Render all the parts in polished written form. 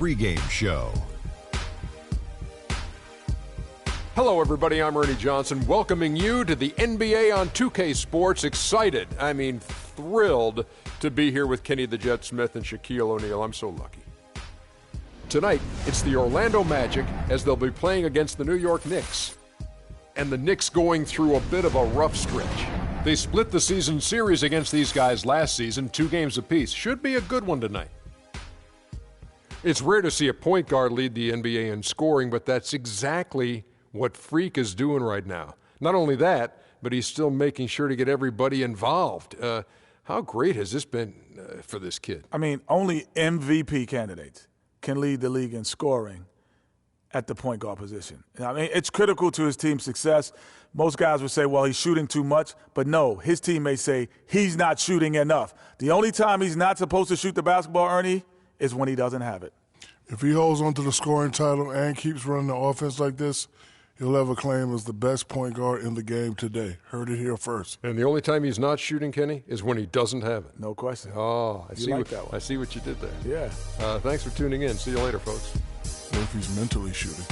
Pre-game show. Hello, everybody. I'm Ernie Johnson, welcoming you to the NBA on 2K Sports. Excited, thrilled to be here with Kenny the Jet Smith and Shaquille O'Neal. I'm so lucky. Tonight, it's the Orlando Magic as they'll be playing against the New York Knicks. And the Knicks going through a bit of a rough stretch. They split the season series against these guys last season, 2 games apiece. Should be a good one tonight. It's rare to see a point guard lead the NBA in scoring, but that's exactly what Freak is doing right now. Not only that, but he's still making sure to get everybody involved. How great has this been for this kid? Only MVP candidates can lead the league in scoring at the point guard position. It's critical to his team's success. Most guys would say, well, he's shooting too much. But no, his teammates say he's not shooting enough. The only time he's not supposed to shoot the basketball, Ernie, is when he doesn't have it. If he holds on to the scoring title and keeps running the offense like this, he'll have a claim as the best point guard in the game today. Heard it here first. And the only time he's not shooting, Kenny, is when he doesn't have it. No question. Oh, I see what you did there. Yeah. Thanks for tuning in. See you later, folks. What if he's mentally shooting?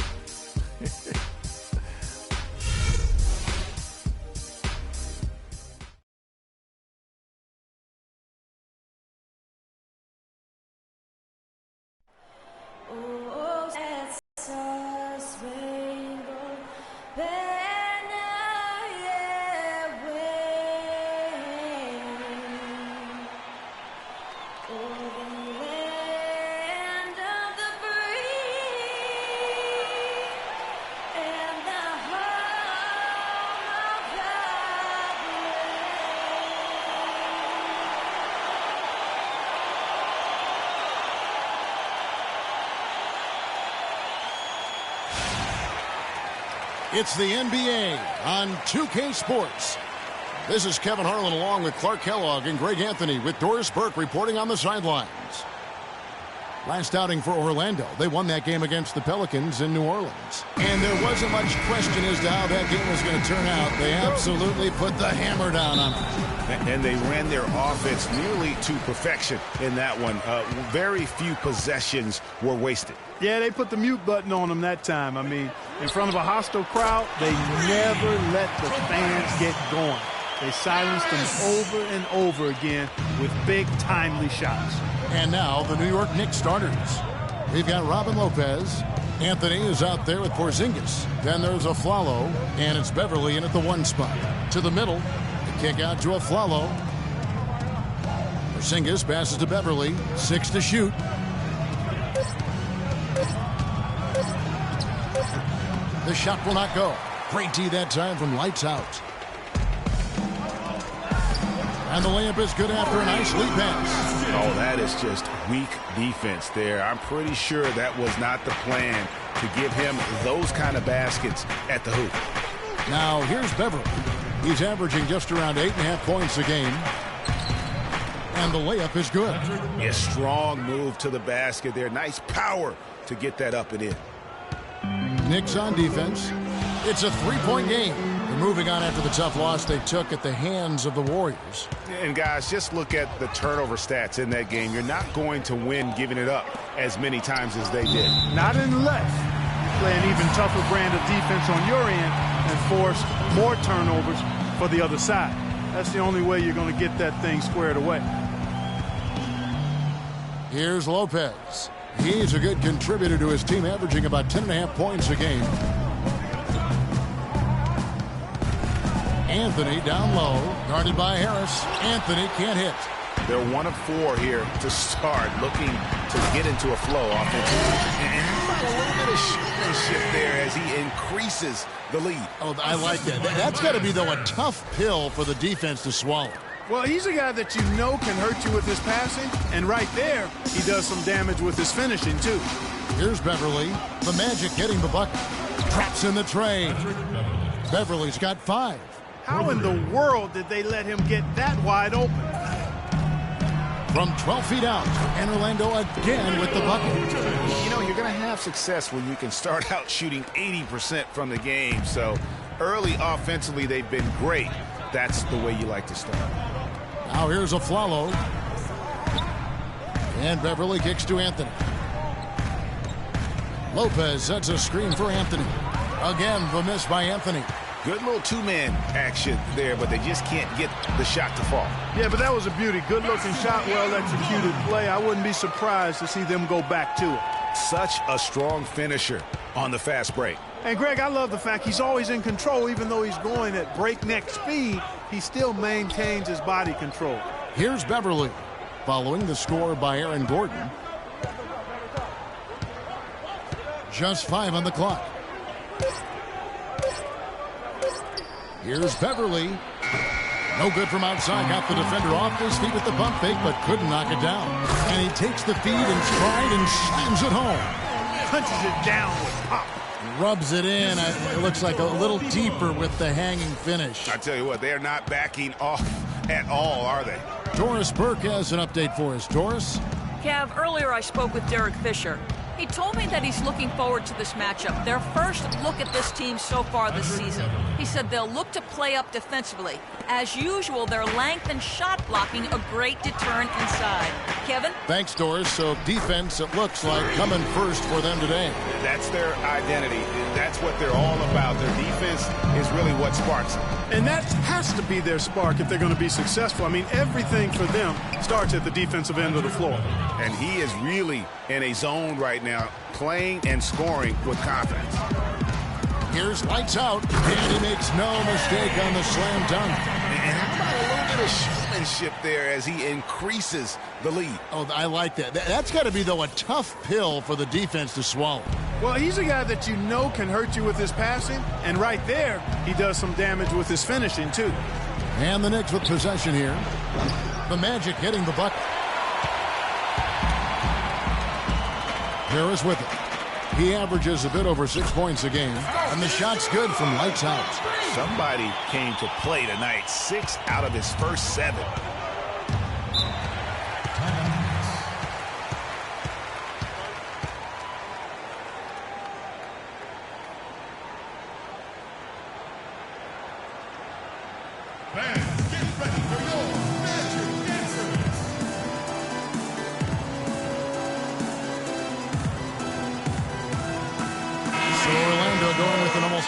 It's the NBA on 2K Sports. This is Kevin Harlan along with Clark Kellogg and Greg Anthony with Doris Burke reporting on the sidelines. Last outing for Orlando. They won that game against the Pelicans in New Orleans. And there wasn't much question as to how that game was going to turn out. They absolutely put the hammer down on it. And they ran their offense nearly to perfection in that one. Very few possessions were wasted. Yeah, they put the mute button on them that time. In front of a hostile crowd, they never let the fans get going. They silenced them over and over again with big, timely shots. And now the New York Knicks starters. We've got Robin Lopez. Anthony is out there with Porzingis. Then there's Afflalo, and it's Beverly in at the 1 spot. To the middle, the kick out to Afflalo. Porzingis passes to Beverly. 6 to shoot. The shot will not go. Great D that time from lights out. And the layup is good after a nice lead pass. Oh, that is just weak defense there. I'm pretty sure that was not the plan to give him those kind of baskets at the hoop. Now here's Beverly. He's averaging just around 8.5 points a game. And the layup is good. A strong move to the basket there. Nice power to get that up and in. Knicks on defense. It's a 3-point game. They're moving on after the tough loss they took at the hands of the Warriors. And guys, just look at the turnover stats in that game. You're not going to win giving it up as many times as they did. Not unless you play an even tougher brand of defense on your end and force more turnovers for the other side. That's the only way you're going to get that thing squared away. Here's Lopez. He's a good contributor to his team, averaging about 10.5 points a game. Anthony down low, guarded by Harris. Anthony can't hit. They're 1 of 4 here to start, looking to get into a flow offensively. And a little bit of shipmanship there as he increases the lead. Oh, I like that. That's got to be, though, a tough pill for the defense to swallow. Well, he's a guy that you know can hurt you with his passing, and right there, he does some damage with his finishing, too. Here's Beverly. The Magic getting the bucket. Traps in the tray. Beverly's got 5. How in the world did they let him get that wide open? From 12 feet out, and Orlando again with the bucket. You know, you're going to have success when you can start out shooting 80% from the game. So early offensively, they've been great. That's the way you like to start. Now here's Afflalo. And Beverly kicks to Anthony. Lopez sets a screen for Anthony. Again, the miss by Anthony. Good little two-man action there, but they just can't get the shot to fall. Yeah, but that was a beauty. Good-looking shot, well-executed play. I wouldn't be surprised to see them go back to it. Such a strong finisher on the fast break. And, Greg, I love the fact he's always in control. Even though he's going at breakneck speed, he still maintains his body control. Here's Beverly, following the score by Aaron Gordon. Just 5 on the clock. Here's Beverly. No good from outside. Got the defender off his feet with the bump fake, but couldn't knock it down. And he takes the feed in stride and slams it home. Punches it down with pop. Rubs it in. It looks like a little deeper with the hanging finish. I tell you what, they're not backing off at all, are they? Doris Burke has an update for us. Doris? Kev, earlier I spoke with Derek Fisher. He told me that he's looking forward to this matchup, their first look at this team so far this season. He said they'll look to play up defensively. As usual, their length and shot blocking a great deterrent inside. Kevin? Thanks, Doris. So defense, it looks like, coming first for them today. That's their identity. That's what they're all about. Their defense is really what sparks them. And that has to be their spark if they're going to be successful. I mean, everything for them starts at the defensive end of the floor. And he is really in a zone right now, playing and scoring with confidence. Here's lights out, and he makes no mistake on the slam dunk. And how about a little bit of showmanship there as he increases the lead? Oh, I like that. That's got to be, though, a tough pill for the defense to swallow. Well, he's a guy that you know can hurt you with his passing, and right there, he does some damage with his finishing, too. And the Knicks with possession here. The Magic hitting the bucket. Harris with it. He averages a bit over 6 points a game, and the shot's good from lights out. Somebody came to play tonight. 6 out of his first 7.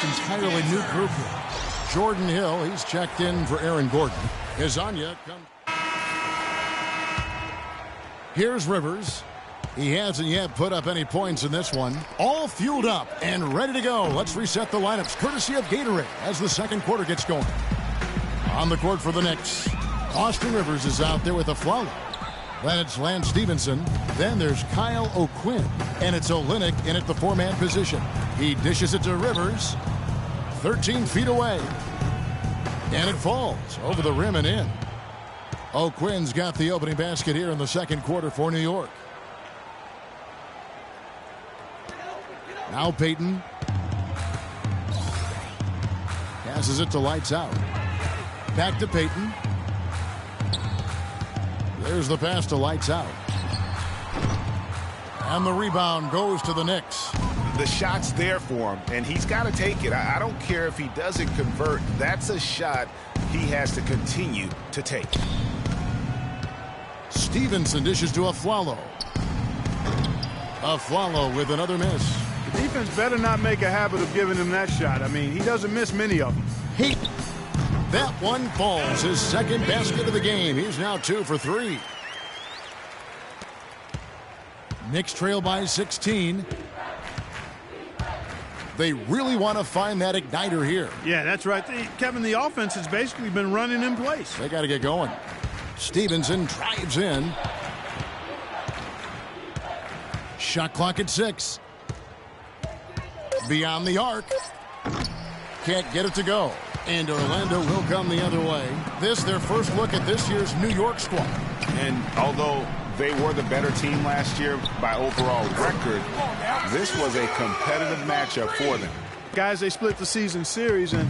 Entirely new group here. Jordan Hill, he's checked in for Aaron Gordon. Hezonja comes. Here's Rivers. He hasn't yet put up any points in this one. All fueled up and ready to go. Let's reset the lineups courtesy of Gatorade as the second quarter gets going. On the court for the Knicks, Austin Rivers is out there with a Afflalo. Then it's Lance Stevenson. Then there's Kyle O'Quinn. And it's Olynyk in at the 4-man position. He dishes it to Rivers. 13 feet away. And it falls over the rim and in. O'Quinn's got the opening basket here in the second quarter for New York. Now Payton. Passes it to lights out. Back to Payton. There's the pass to lights out. And the rebound goes to the Knicks. The shot's there for him, and he's got to take it. I don't care if he doesn't convert. That's a shot he has to continue to take. Stevenson dishes to Afflalo. Afflalo with another miss. The defense better not make a habit of giving him that shot. I mean, he doesn't miss many of them. That one falls. His second basket of the game. He's now 2 for 3. Knicks trail by 16. They really want to find that igniter here. Yeah, that's right. Kevin, the offense has basically been running in place. They got to get going. Stevenson drives in. Shot clock at 6. Beyond the arc. Can't get it to go. And Orlando will come the other way. This, their first look at this year's New York squad. And although they were the better team last year by overall record, this was a competitive matchup for them. Guys, they split the season series, and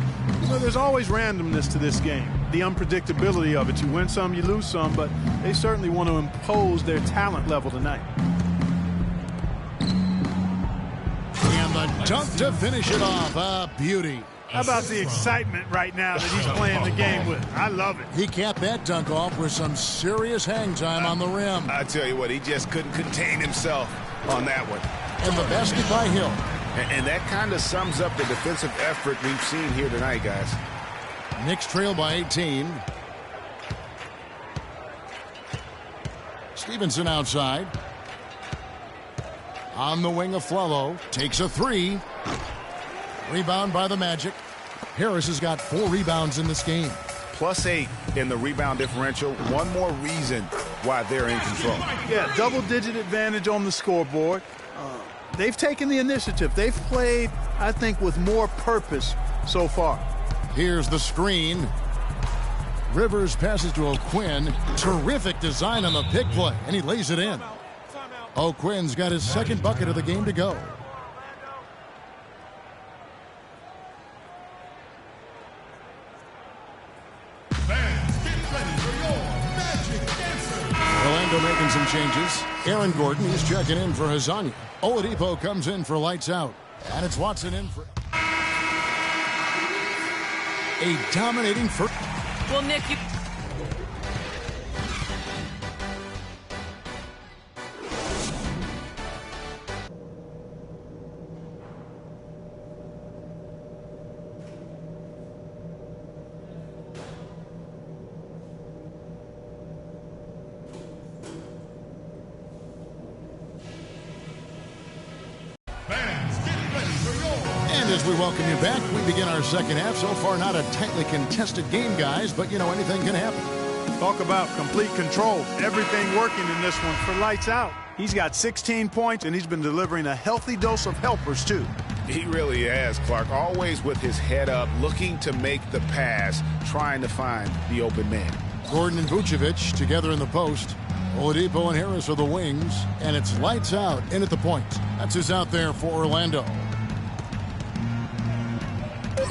there's always randomness to this game. The unpredictability of it. You win some, you lose some, but they certainly want to impose their talent level tonight. And the dunk to finish it off. A beauty. How about the excitement right now that he's playing the game with? I love it. He capped that dunk off with some serious hang time on the rim. I tell you what, he just couldn't contain himself on that one. And the basket by Hill. And that kind of sums up the defensive effort we've seen here tonight, guys. Knicks trail by 18. Stevenson outside. On the wing of Flalo. Takes a three. Rebound by the Magic. Harris has got 4 rebounds in this game. +8 in the rebound differential. One more reason why they're in control. Yeah, double-digit advantage on the scoreboard. They've taken the initiative. They've played, I think, with more purpose so far. Here's the screen. Rivers passes to O'Quinn. Terrific design on the pick play, and he lays it in. O'Quinn's got his second bucket of the game to go. Orlando making some changes. Aaron Gordon, he's checking in for Hezonja. Oladipo comes in for lights out. And it's Watson in for a dominating first. Well, Nick, you... As we welcome you back, we begin our second half. So far, not a tightly contested game, guys, but, you know, anything can happen. Talk about complete control. Everything working in this one for lights out. He's got 16 points, and he's been delivering a healthy dose of helpers, too. He really has, Clark. Always with his head up, looking to make the pass, trying to find the open man. Gordon and Vucevic together in the post. Oladipo and Harris are the wings, and it's lights out in at the point. That's who's out there for Orlando.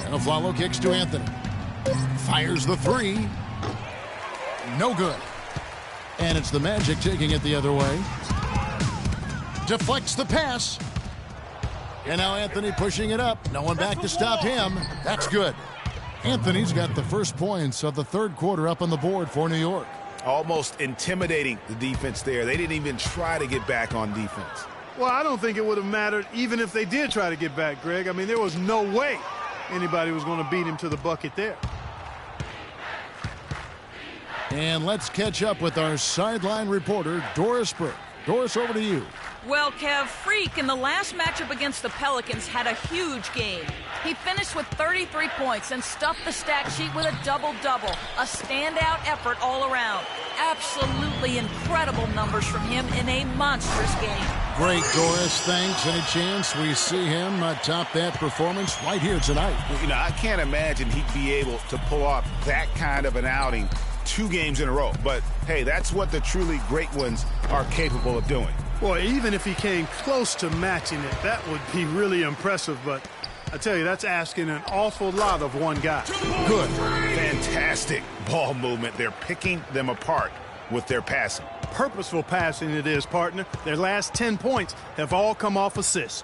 And Aflalo kicks to Anthony. Fires the three. No good. And it's the Magic taking it the other way. Deflects the pass. And now Anthony pushing it up. No one back to stop him. That's good. Anthony's got the first points of the third quarter up on the board for New York. Almost intimidating the defense there. They didn't even try to get back on defense. Well, I don't think it would have mattered even if they did try to get back, Greg. I mean, there was no way anybody was going to beat him to the bucket there. And let's catch up with our sideline reporter, Doris Burke. Doris, over to you. Well, Kev, Freak in the last matchup against the Pelicans had a huge game. He finished with 33 points and stuffed the stat sheet with a double-double. A standout effort all around. Absolutely incredible numbers from him in a monstrous game. Great, Doris. Thanks. Any chance we see him top that performance right here tonight? You know, I can't imagine he'd be able to pull off that kind of an outing 2 games in a row. But, hey, that's what the truly great ones are capable of doing. Boy, even if he came close to matching it, that would be really impressive. But I tell you, that's asking an awful lot of one guy. Good. Fantastic ball movement. They're picking them apart with their passing. Purposeful passing it is, partner. Their last 10 points have all come off assists.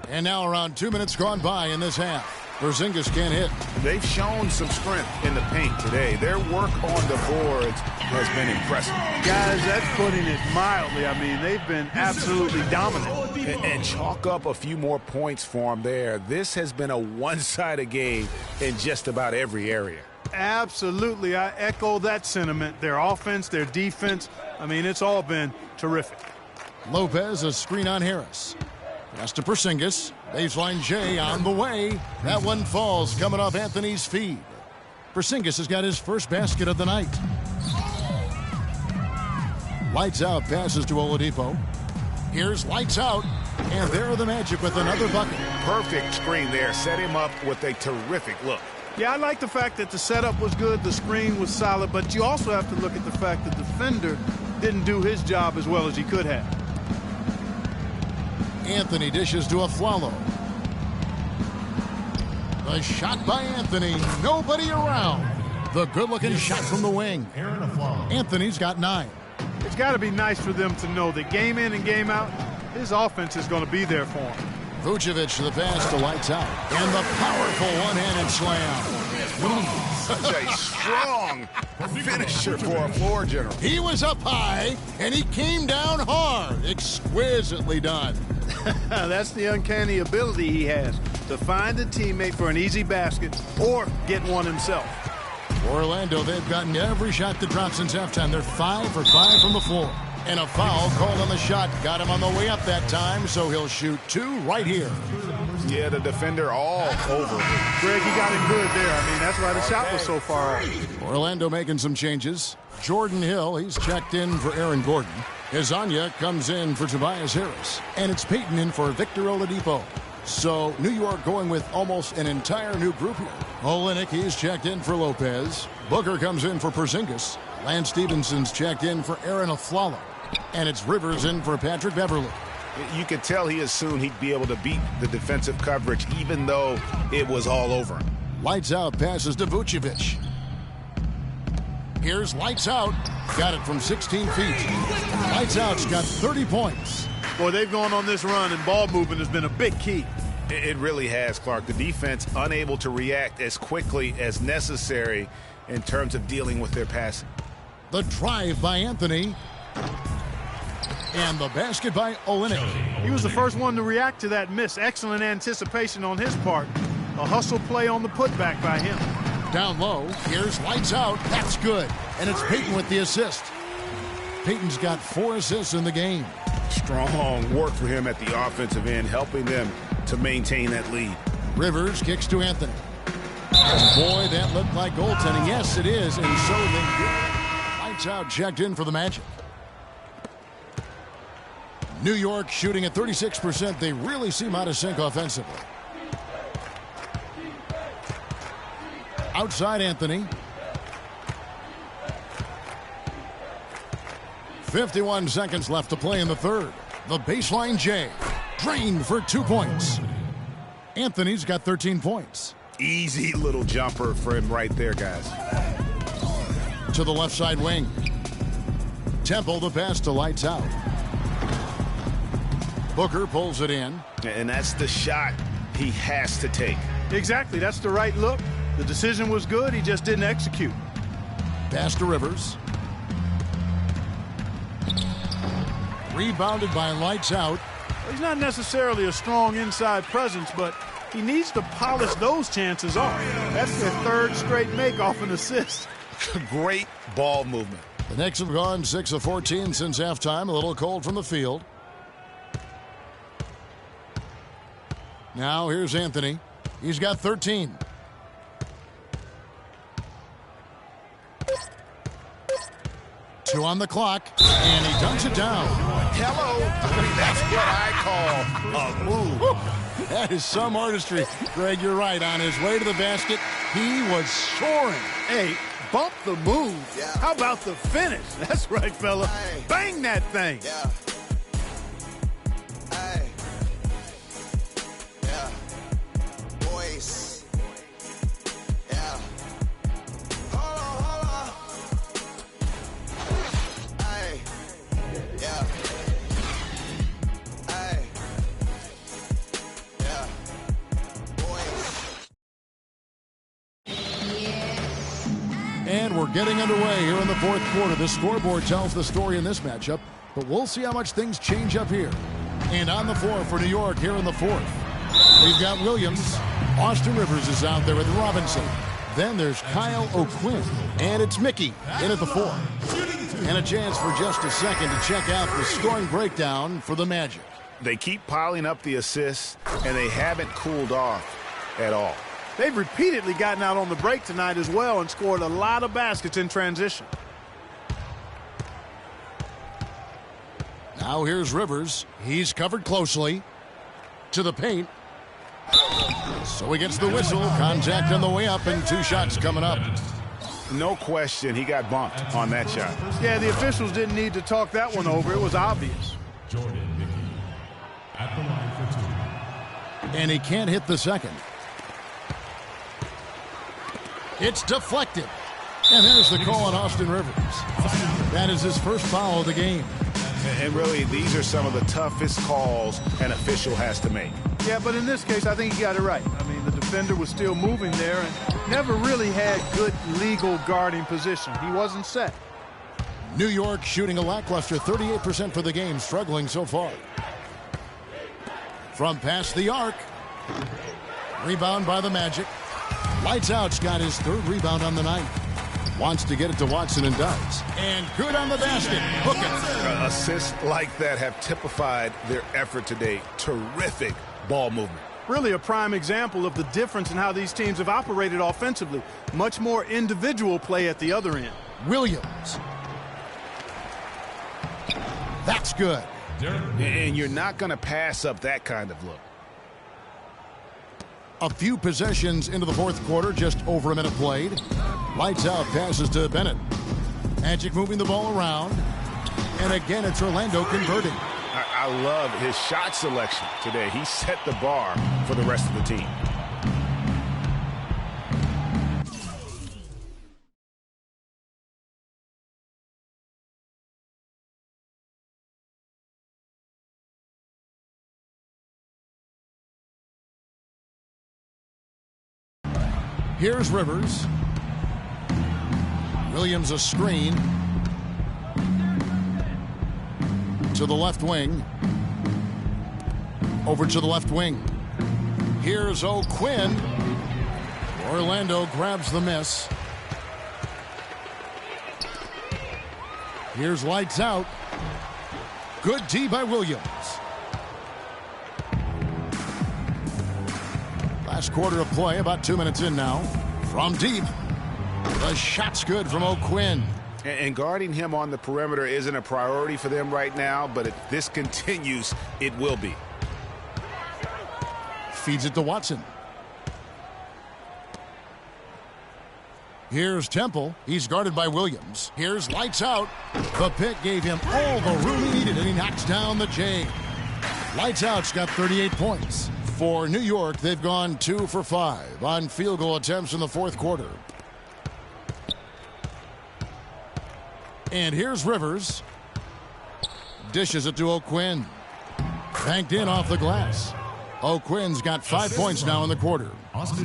And now around 2 minutes gone by in this half. Porzingis can't hit. They've shown some strength in the paint today. Their work on the boards has been impressive. Guys, that's putting it mildly. I mean, they've been absolutely dominant. And chalk up a few more points for them there. This has been a one-sided game in just about every area. Absolutely. I echo that sentiment. Their offense, their defense, I mean, it's all been terrific. Lopez, a screen on Harris. Pass to Porzingis. Baseline J on the way. That one falls coming off Anthony's feed. Porzingis has got his first basket of the night. Lights out passes to Oladipo. Here's lights out. And there are the Magic with another bucket. Perfect screen there. Set him up with a terrific look. Yeah, I like the fact that the setup was good, the screen was solid, but you also have to look at the fact that the defender didn't do his job as well as he could have. Anthony dishes to Aflalo. The shot by Anthony. Nobody around. The good-looking shot from the wing. Anthony's got 9. It's got to be nice for them to know that game in and game out, his offense is going to be there for him. Vucevic the pass to lights out. And the powerful one-handed slam. Such a strong finisher for a floor general. He was up high, and he came down hard. Exquisitely done. That's the uncanny ability he has to find a teammate for an easy basket or get one himself. Orlando, they've gotten every shot that dropped since halftime. They're 5 for 5 from the floor. And a foul called on the shot. Got him on the way up that time, so he'll shoot 2 right here. Yeah, the defender all over him. Greg, he got it good there. I mean, that's why the shot was so far out. Orlando making some changes. Jordan Hill, he's checked in for Aaron Gordon. Hezonja comes in for Tobias Harris. And it's Payton in for Victor Oladipo. So New York going with almost an entire new group here. Olynyk, he's checked in for Lopez. Booker comes in for Porzingis. Lance Stevenson's checked in for Aaron Aflalo. And it's Rivers in for Patrick Beverley. You could tell he assumed he'd be able to beat the defensive coverage even though it was all over him. Lights out passes to Vucevic. Here's Lights Out. Got it from 16 feet. Lights Out's got 30 points. Boy, they've gone on this run, and ball movement has been a big key. It really has, Clark. The defense unable to react as quickly as necessary in terms of dealing with their passing. The drive by Anthony. And the basket by Olynyk. He was the first one to react to that miss. Excellent anticipation on his part. A hustle play on the putback by him. Down low, here's Lights Out. That's good. And it's Payton with the assist. Payton's got 4 assists in the game. Strong work for him at the offensive end, helping them to maintain that lead. Rivers kicks to Anthony. And boy, that looked like goaltending. Yes, it is, and so they did. Lights Out checked in for the Magic. New York shooting at 36%. They really seem out of sync offensively. Outside Anthony. 51 seconds left to play in the third. The baseline J. Drained for 2 points. Anthony's got 13 points. Easy little jumper for him right there, guys. To the left side wing. Temple the pass to Lights Out. Booker pulls it in. And that's the shot he has to take. Exactly. That's the right look. The decision was good. He just didn't execute. Pass to Rivers. Rebounded by Lights Out. He's not necessarily a strong inside presence, but he needs to polish those chances off. That's their third straight make off an assist. Great ball movement. The Knicks have gone 6 of 14 since halftime. A little cold from the field. Now here's Anthony. He's got 13. Two on the clock, and he dunks it down. Hello. That's what I call a move. That is some artistry. Greg, you're right. On his way to the basket, he was soaring. Hey, bump the move. Yeah. How about the finish? That's right, fella. Hey. Bang that thing. Yeah. Hey. Yeah. Boys. Yeah. Hold on. Hey. Yeah. Hey. Yeah. Boys. And we're getting underway here in the fourth quarter. The scoreboard tells the story in this matchup, but we'll see how much things change up here. And on the floor for New York here in the fourth, we've got Williams. Austin Rivers is out there with Robinson. Then there's Kyle O'Quinn, and it's Mickey in at the 4. And a chance for just a second to check out the scoring breakdown for the Magic. They keep piling up the assists, and they haven't cooled off at all. They've repeatedly gotten out on the break tonight as well and scored a lot of baskets in transition. Now here's Rivers. He's covered closely to the paint. So he gets the whistle. Contact on the way up, and 2 shots coming up. No question he got bumped on that shot. Yeah, the officials didn't need to talk that one over. It was obvious. Jordan Mickey at the line for 2. And he can't hit the second. It's deflected. And there's the call on Austin Rivers. That is his first foul of the game. And really, these are some of the toughest calls an official has to make. Yeah, but in this case, I think he got it right. I mean, the defense defender was still moving there and never really had good legal guarding position. He wasn't set. New York shooting a lackluster 38% for the game, struggling so far. From past the arc. Rebound by the Magic. Lights Out's got his 3rd rebound on the night. Wants to get it to Watson and does. And good on the basket. Hook it. Assists like that have typified their effort today. Terrific ball movement. Really a prime example of the difference in how these teams have operated offensively. Much more individual play at the other end. Williams. That's good. And you're not going to pass up that kind of look. A few possessions into the 4th quarter, just over a minute played. Lights Out passes to Bennett. Magic moving the ball around. And again, it's Orlando converting. I love his shot selection today. He set the bar for the rest of the team. Here's Rivers. Williams a screen. To the left wing. Over to the left wing. Here's O'Quinn. Orlando grabs the miss. Here's Lights Out. Good D by Williams. Last quarter of play, about 2 minutes in now. From deep. The shot's good from O'Quinn. And guarding him on the perimeter isn't a priority for them right now, but if this continues, it will be. Feeds it to Watson. Here's Temple. He's guarded by Williams. Here's Lights Out. The pick gave him all the room he needed, and he knocks down the J. Lights Out's got 38 points. For New York, they've gone 2 for 5 on field goal attempts in the 4th quarter. And here's Rivers. Dishes it to O'Quinn. Banked in off the glass. O'Quinn's got 5 points now in the quarter.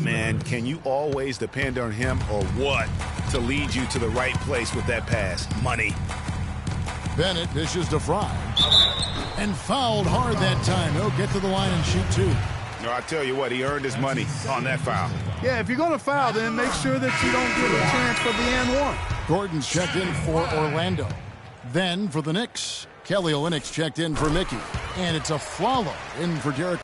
Man, can you always depend on him or what to lead you to the right place with that pass? Money. Bennett dishes to Fry. And fouled hard that time. He'll get to the line and shoot 2. No, I tell you what, he earned his money on that foul. Yeah, if you're going to foul, then make sure that you don't give a chance for the and one. Gordon's checked in for Orlando. Then for the Knicks, Kelly Olynyk's checked in for Mickey. And it's a Flalo in for Derek.